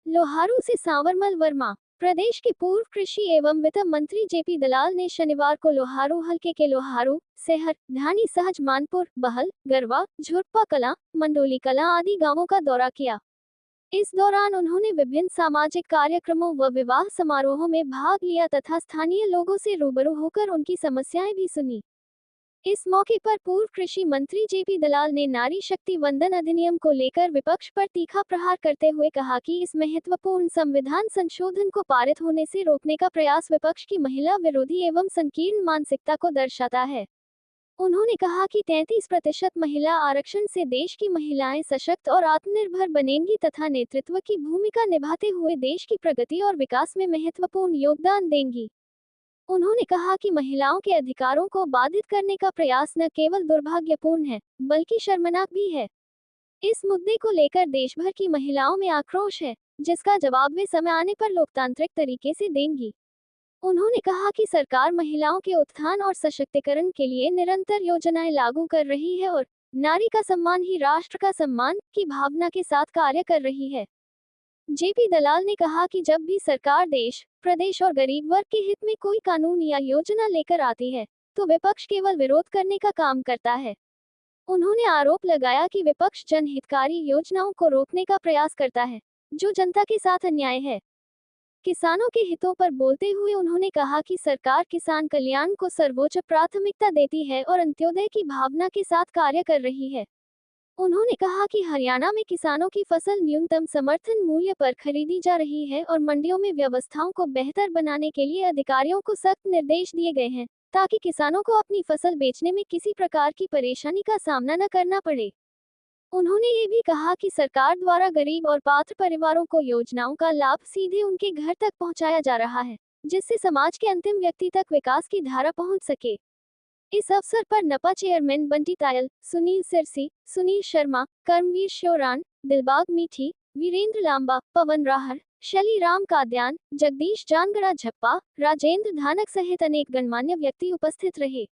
लोहारू से सांवरमल वर्मा। प्रदेश के पूर्व कृषि एवं वित्त मंत्री जेपी दलाल ने शनिवार को लोहारू हलके के लोहारू, सेहर, ढानी सहज मानपुर, बहल, गरवा, झुरपा कला, मंडोली कला आदि गांवों का दौरा किया। इस दौरान उन्होंने विभिन्न सामाजिक कार्यक्रमों व विवाह समारोहों में भाग लिया तथा स्थानीय लोगों से रूबरू होकर उनकी समस्याएं भी सुनी। इस मौके पर पूर्व कृषि मंत्री जेपी दलाल ने नारी शक्ति वंदन अधिनियम को लेकर विपक्ष पर तीखा प्रहार करते हुए कहा कि इस महत्वपूर्ण संविधान संशोधन को पारित होने से रोकने का प्रयास विपक्ष की महिला विरोधी एवं संकीर्ण मानसिकता को दर्शाता है। उन्होंने कहा कि 33% महिला आरक्षण से देश की महिलाएं सशक्त और आत्मनिर्भर बनेंगी तथा नेतृत्व की भूमिका निभाते हुए देश की प्रगति और विकास में महत्वपूर्ण योगदान देंगी। उन्होंने कहा कि महिलाओं के अधिकारों को बाधित करने का प्रयास न केवल दुर्भाग्यपूर्ण है, बल्कि शर्मनाक भी है। इस मुद्दे को लेकर देश भर की महिलाओं में आक्रोश है, जिसका जवाब वे समय आने पर लोकतांत्रिक तरीके से देंगी। उन्होंने कहा कि सरकार महिलाओं के उत्थान और सशक्तिकरण के लिए निरंतर योजनाएं लागू कर रही है और नारी का सम्मान ही राष्ट्र का सम्मान की भावना के साथ कार्य कर रही है। जेपी दलाल ने कहा कि जब भी सरकार देश, प्रदेश और गरीब वर्ग के हित में कोई कानून या योजना लेकर आती है, तो विपक्ष केवल विरोध करने का काम करता है। उन्होंने आरोप लगाया कि विपक्ष जनहितकारी योजनाओं को रोकने का प्रयास करता है, जो जनता के साथ अन्याय है। किसानों के हितों पर बोलते हुए उन्होंने कहा कि सरकार किसान कल्याण को सर्वोच्च प्राथमिकता देती है और अंत्योदय की भावना के साथ कार्य कर रही है। उन्होंने कहा कि हरियाणा में किसानों की फसल न्यूनतम समर्थन मूल्य पर खरीदी जा रही है और मंडियों में व्यवस्थाओं को बेहतर बनाने के लिए अधिकारियों को सख्त निर्देश दिए गए हैं, ताकि किसानों को अपनी फसल बेचने में किसी प्रकार की परेशानी का सामना न करना पड़े। उन्होंने ये भी कहा कि सरकार द्वारा गरीब और पात्र परिवारों को योजनाओं का लाभ सीधे उनके घर तक पहुंचाया जा रहा है, जिससे समाज के अंतिम व्यक्ति तक विकास की धारा पहुंच सके। इस अवसर पर नपा चेयरमैन बंटी तायल, सुनील सिरसी, सुनील शर्मा, कर्मवीर श्योरान, दिलबाग मीठी, वीरेंद्र लांबा, पवन राहर, शली राम काद्यान, जगदीश जानगड़ा झप्पा, राजेंद्र धानक सहित अनेक गणमान्य व्यक्ति उपस्थित रहे।